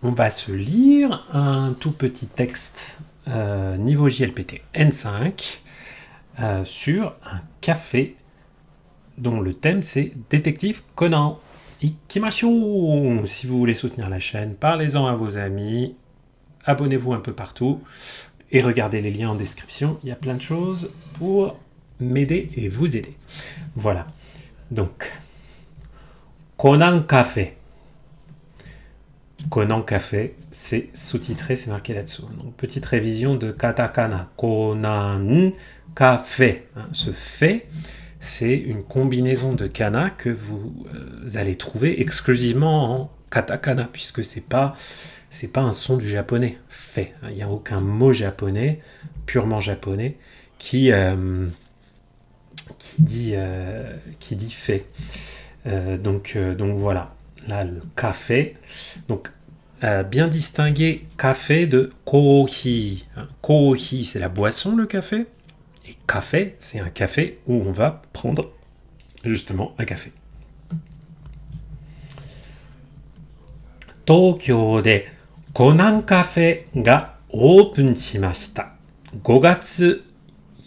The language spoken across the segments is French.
on va se lire un tout petit texte niveau JLPT N5 sur un café dont le thème c'est Détective Conan. Ikimashou. Si vous voulez soutenir la chaîne, parlez-en à vos amis, abonnez-vous un peu partout et regardez les liens en description. Il y a plein de choses pour m'aider et vous aider. Voilà. Donc, Conan Café. Conan Café, c'est sous-titré, c'est marqué là-dessous. Donc, petite révision de katakana. Conan Café. Ce fait, c'est une combinaison de kana que vous allez trouver exclusivement en katakana, puisque c'est pas un son du japonais. Fait. Il n'y a aucun mot japonais, purement japonais, qui dit fait. Donc voilà. Là, le café. Donc, bien distinguer café de kohi. Kohi, c'est la boisson, le café. Et café, c'est un café où on va prendre justement un café. Tokyo de Conan Cafe ga open shimashita. 5月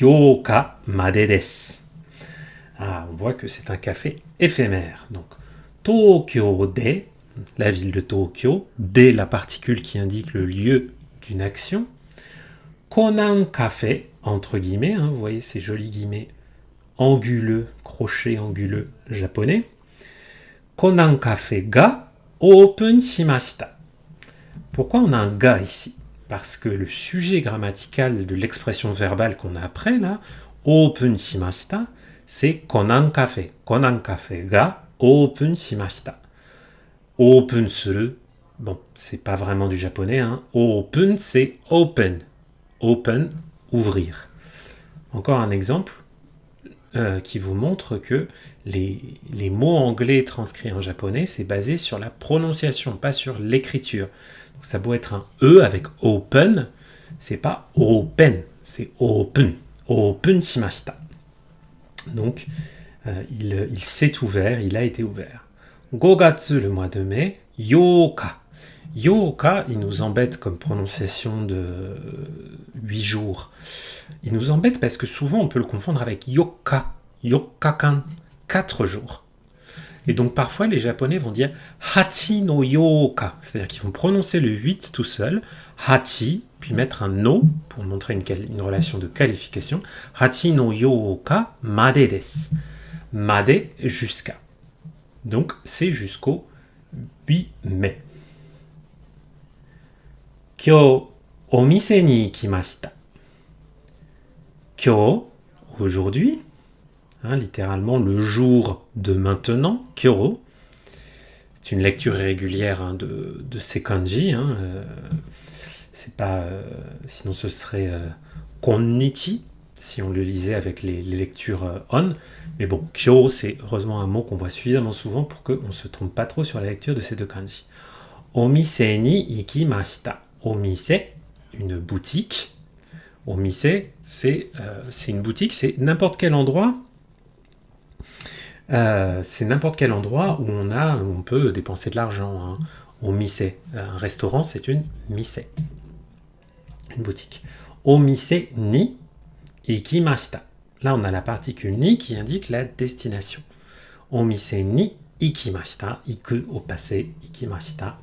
8日までです。On voit que c'est un café éphémère. Donc, Tokyo de, la ville de Tokyo, de la particule qui indique le lieu d'une action. Conan Café, entre guillemets, vous voyez ces jolis guillemets anguleux, crochet anguleux japonais. Conan Café ga open shimashita. Pourquoi on a un ga ici? Parce que le sujet grammatical de l'expression verbale qu'on a après, là, open shimashita, c'est Conan Café. Conan Café ga open shimashita. Open suru, bon, c'est pas vraiment du japonais, Open, c'est open. Open, ouvrir. Encore un exemple qui vous montre que les mots anglais transcrits en japonais, c'est basé sur la prononciation, pas sur l'écriture. Donc ça doit être un E avec open, c'est pas open, c'est open. Open shimashita. Donc, il s'est ouvert, il a été ouvert. 5月, le mois de mai. Yoka. Yoka, il nous embête comme prononciation de 8 jours. Il nous embête parce que souvent on peut le confondre avec yoka. Yokakan, 4 jours. Et donc parfois les japonais vont dire hachi no yoka. C'est-à-dire qu'ils vont prononcer le 8 tout seul. Hachi, puis mettre un no pour montrer une relation de qualification. Hachi no yoka made desu. Made, jusqu'à. Donc c'est jusqu'au 8 mai. Kyo, omise ni ikimashita. Kyo, aujourd'hui, littéralement le jour de maintenant, Kyoro. C'est une lecture irrégulière de ces kanji. C'est pas, sinon ce serait konnichi, si on le lisait avec les lectures on. Mais bon, kyo, c'est heureusement un mot qu'on voit suffisamment souvent pour qu'on ne se trompe pas trop sur la lecture de ces deux kanji. Omise ni ikimashita. Omise, une boutique. Omise, c'est une boutique, c'est n'importe quel endroit. C'est n'importe quel endroit où on peut dépenser de l'argent. Omise, un restaurant, c'est une mise, une boutique. Omise ni ikimashita. Là, on a la particule ni qui indique la destination. Omise ni ikimashita. Iku au passé, ikimashita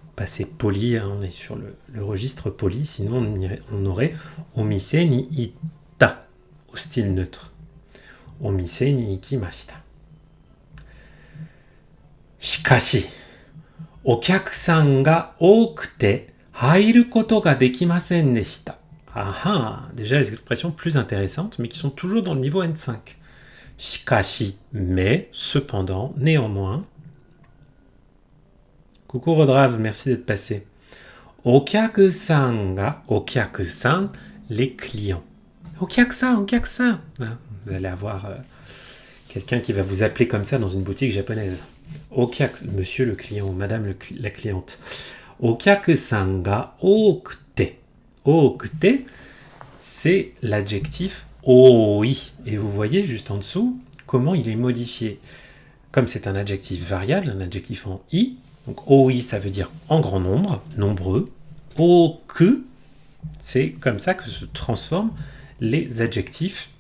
au passé poli. On est sur le registre poli. Sinon, on aurait omise ni ita au style neutre. Omise ni ikimashita. Shikashi, お客さんが多くて入ることができませんでした。Déjà les expressions plus intéressantes, mais qui sont toujours dans le niveau N5. Shikashi, mais, cependant, néanmoins. Coucou Rodrave, merci d'être passé. Okyaku-san ga, okyaku-san, les clients. Okyaku-san. Vous allez avoir quelqu'un qui va vous appeler comme ça dans une boutique japonaise. Monsieur le client ou madame la cliente. Okyaku-san ga okute. Okute, c'est l'adjectif oi. Et vous voyez juste en dessous comment il est modifié. Comme c'est un adjectif variable, un adjectif en i, Donc oi, ça veut dire en grand nombre, nombreux. Oku, c'est comme ça que se transforment les adjectifs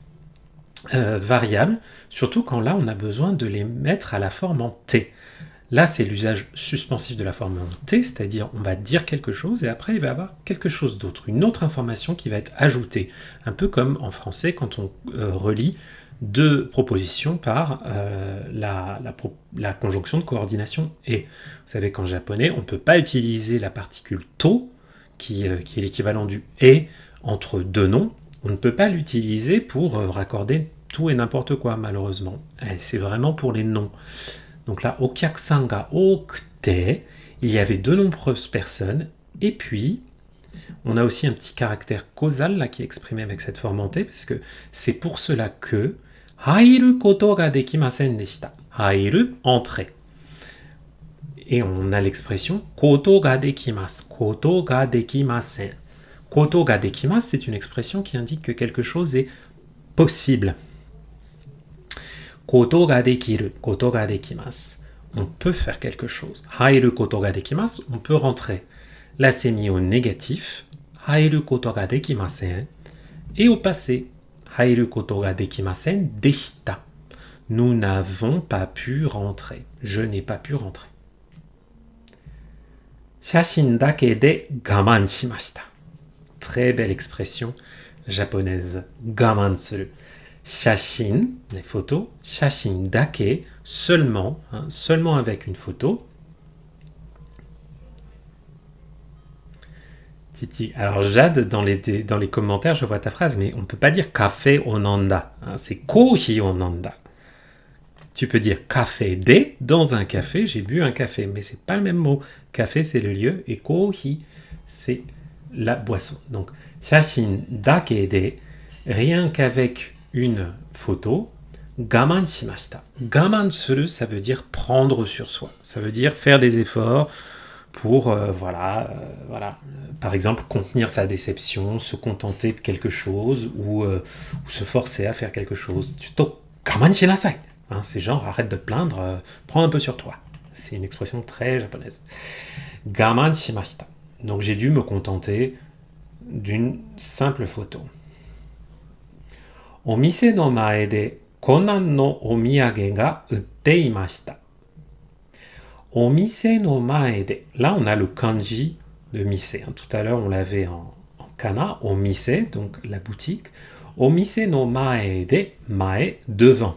variables, surtout quand là on a besoin de les mettre à la forme en T. Là, c'est l'usage suspensif de la forme en T, c'est-à-dire on va dire quelque chose et après il va y avoir quelque chose d'autre, une autre information qui va être ajoutée. Un peu comme en français quand on relie deux propositions par la conjonction de coordination et. Vous savez qu'en japonais, on ne peut pas utiliser la particule to, qui est l'équivalent du et entre deux noms. On ne peut pas l'utiliser pour raccorder tout et n'importe quoi, malheureusement. Et c'est vraiment pour les noms. Donc là, okyakusan ga okute, il y avait de nombreuses personnes, et puis on a aussi un petit caractère causal là qui est exprimé avec cette forme en T, parce que c'est pour cela que hairu koto ga dekimasen deshita. Hairu, entrer. Et on a l'expression koto ga dekimasu, koto ga dekimasen. Koto ga dekimasu, c'est une expression qui indique que quelque chose est possible. Koto ga dekiru, koto ga dekimasu. On peut faire quelque chose. Hairu koto ga dekimasu, on peut rentrer. Là, c'est mis au négatif. Hairu koto ga dekimasen. Et au passé. Hairu koto ga dekimasen deshita. Nous n'avons pas pu rentrer. Je n'ai pas pu rentrer. Shashin dake de gaman shimashita. Très belle expression japonaise. Gaman suru. Shashin, les photos. Shashin dake, seulement, seulement avec une photo. Titi. Alors Jade, dans les commentaires, je vois ta phrase, mais on ne peut pas dire café onanda. C'est kohi onanda. Tu peux dire café de, dans un café, j'ai bu un café, mais c'est pas le même mot. Café, c'est le lieu, et kohi, c'est la boisson. Donc, shashin dake de, rien qu'avec une photo, gaman shimashita. Gaman suru, ça veut dire prendre sur soi. Ça veut dire faire des efforts pour, par exemple, contenir sa déception, se contenter de quelque chose, ou se forcer à faire quelque chose. Tuto gaman shinasai. C'est genre, arrête de te plaindre, prends un peu sur toi. C'est une expression très japonaise. Gaman shimashita. Donc j'ai dû me contenter d'une simple photo. Omise no mae de konan no omiyage ga utte imashita. Omise no mae de. Là, on a le kanji de mise. Tout à l'heure, on l'avait en kana, omise, donc la boutique. Omise no mae de, mae, devant.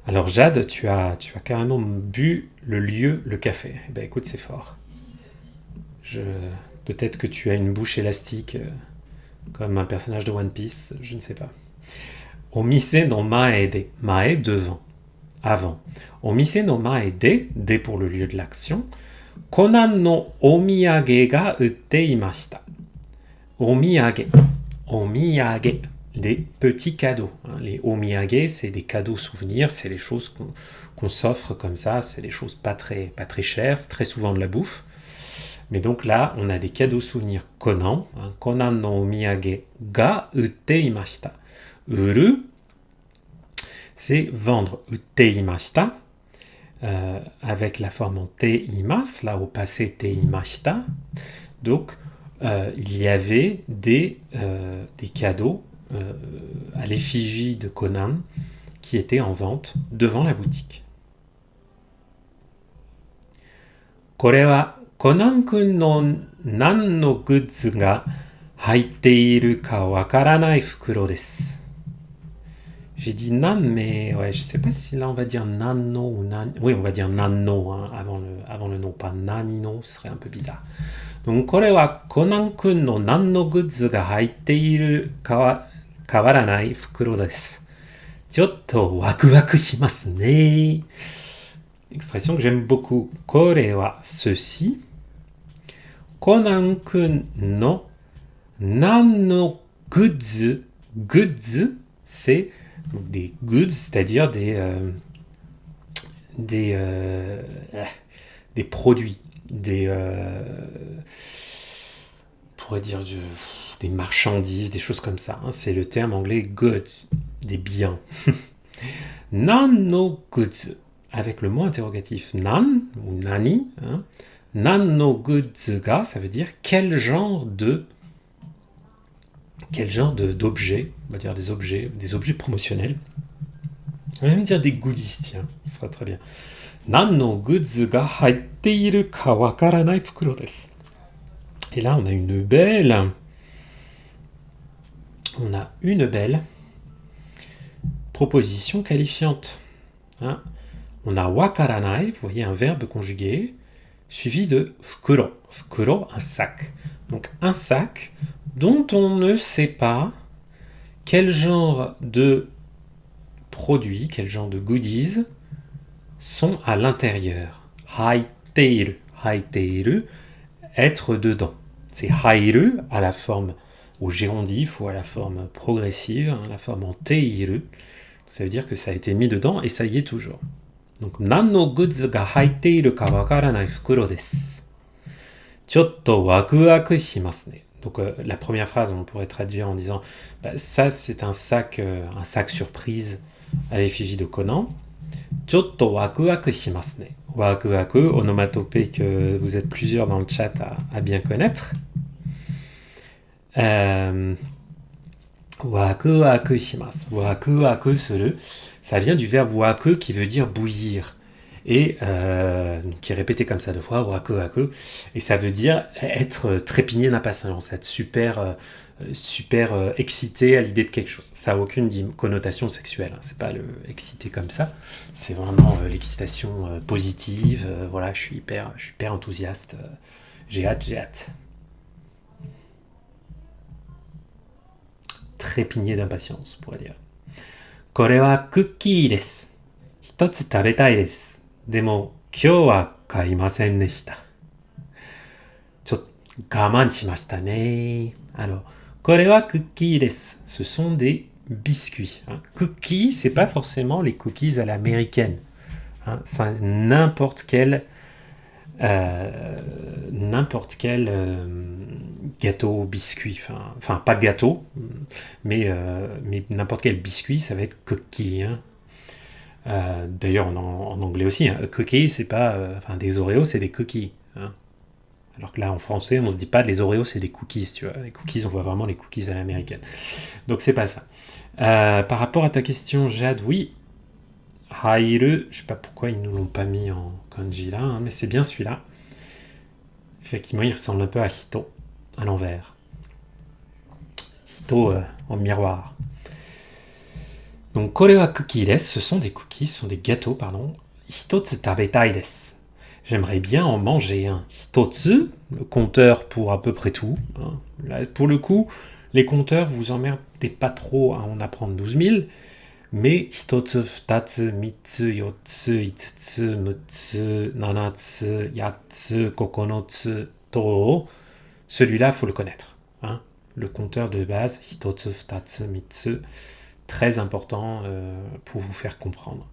Alors Jade, tu as carrément bu le lieu, le café. Eh ben écoute, c'est fort. Peut-être que tu as une bouche élastique, comme un personnage de One Piece, je ne sais pas. Omise no mae de, mae devant, avant. Omise no mae de pour le lieu de l'action. Konan no omiyage ga utte imashita. Omiyage, omiyage. Des petits cadeaux. Les omiyage, c'est des cadeaux souvenirs, c'est les choses qu'on s'offre comme ça, c'est des choses pas très chères, c'est très souvent de la bouffe. Mais donc là, on a des cadeaux souvenirs konan, konan no omiyage ga utte imashita. Uru, c'est vendre, utte imashita, avec la forme en te imas, là au passé te imashita. Donc, il y avait des cadeaux à l'effigie de Conan qui était en vente devant la boutique. Kore wa Conan-kun no nan no goods ga haite iru ka wakaranai fukuro desu. J'ai dit nan, mais ouais, je sais pas si là on va dire nanno ou nan. Oui, on va dire nanno avant le nom, pas nanino, ce serait un peu bizarre. Donc, kore wa Conan-kun no nan no goods ga haite iru ka kawaranai fukuro desu. Chotto wakuwaku shimasu ne. Expression que j'aime beaucoup. Kore wa ceci. Conan-kun no nan no goods. Goods, c'est des goods, c'est-à-dire des produits, on pourrait dire des marchandises, des choses comme ça. C'est le terme anglais goods, des biens. Nan no gutsu. Avec le mot interrogatif nan ou nani. Hein. Nan no gutsu ga, ça veut dire quel genre d'objet, on va dire des objets promotionnels. On va même dire des goodies, tiens, ce sera très bien. Nan no gutsu ga haite iru ka wakaranai fukuro desu. Et là, on a une belle proposition qualifiante. Hein. On a wakaranai, vous voyez, un verbe conjugué, suivi de fukuro. Fukuro, un sac. Donc un sac dont on ne sait pas quel genre de produits, quel genre de goodies sont à l'intérieur. Haiteiru. Haiteiru, être dedans. C'est hairu à la forme au gérondif ou à la forme progressive, hein, la forme en teiru. Ça veut dire que ça a été mis dedans et ça y est toujours. Donc, nan no gutsu ga haiteiru ka wakaranai fukuro desu. Chotto wakuwaku shimasu ne. Donc, la première phrase, on pourrait traduire en disant ça, c'est un sac surprise à l'effigie de Conan. Chotto wakuwaku shimasu ne. Wakuwaku, onomatopée que vous êtes plusieurs dans le chat à bien connaître. Wakuwaku shimasu. Wakuwaku suru. Ça vient du verbe waku qui veut dire bouillir. Et qui est répété comme ça deux fois, wakuwaku. Et ça veut dire être trépigné d'impatience, être super excité à l'idée de quelque chose. Ça n'a aucune connotation sexuelle. Hein. C'est pas le excité comme ça. C'est vraiment l'excitation positive. Voilà, je suis hyper enthousiaste. J'ai hâte. Trépigné d'impatience, on pourrait dire. これはクッキーです。一つ食べたいです。でも今日は買いませんでした。ちょっと我慢しましたね。Alors, これはクッキーです。Ce sont des biscuits. Hein. Cookies, c'est pas forcément les cookies à l'américaine. Hein. C'est n'importe quel gâteau, biscuit, enfin pas gâteau, mais n'importe quel biscuit, ça va être cookie. Hein. D'ailleurs en anglais aussi, hein, cookie c'est pas, des Oreos c'est des cookies. Hein. Alors que là en français on se dit pas les Oreos c'est des cookies, tu vois. Les cookies on voit vraiment les cookies à l'américaine. Donc c'est pas ça. Par rapport à ta question Jade, oui. Hairu, je sais pas pourquoi ils nous l'ont pas mis en kanji là, hein, mais c'est bien celui-là. Effectivement, il ressemble un peu à Hito, à l'envers. Hito en miroir. Donc, kore wa cookie desu, ce sont des cookies, ce sont des gâteaux, pardon. Hitotsu tabetai desu. J'aimerais bien en manger un. Hitotsu, le compteur pour à peu près tout. Hein. Là, pour le coup, les compteurs, vous emmerdez pas trop à en apprendre 12 000. Mais hitotsu, futatsu, mitsu, yotsu, itsutsu, mutsu, nanatsu, yatsu, kokonotsu, to. Celui-là, faut le connaître. Hein. Le compteur de base, hitotsu, futatsu, mitsu, très important pour vous faire comprendre.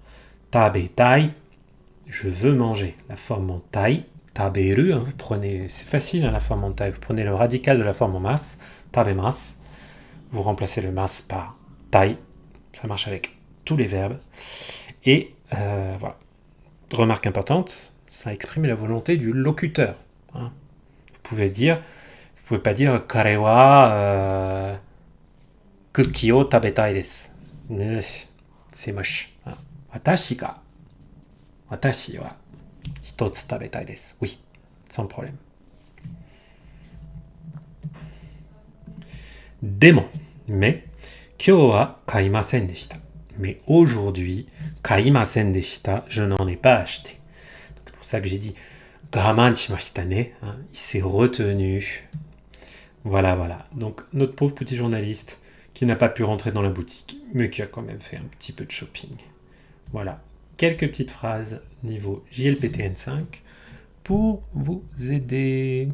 Tabetai, je veux manger. La forme en tai, taberu, hein, vous prenez, c'est facile hein, la forme en tai, vous prenez le radical de la forme en mas, tabemas, vous remplacez le mas par tai. Ça marche avec tous les verbes. Et voilà. Remarque importante, ça exprime la volonté du locuteur. Hein. Vous pouvez pas dire kare wa cookie o tabetai desu. C'est moche. Hein. Watashi wa hitotsu tabetai desu. Oui, sans problème. Demo, mais Kyō wa kaimasen deshita. Mais aujourd'hui, kaimasen deshita, je n'en ai pas acheté. C'est pour ça que j'ai dit gaman shimashita ne. Il s'est retenu. Voilà. Donc, notre pauvre petit journaliste qui n'a pas pu rentrer dans la boutique, mais qui a quand même fait un petit peu de shopping. Voilà. Quelques petites phrases niveau JLPTN5 pour vous aider.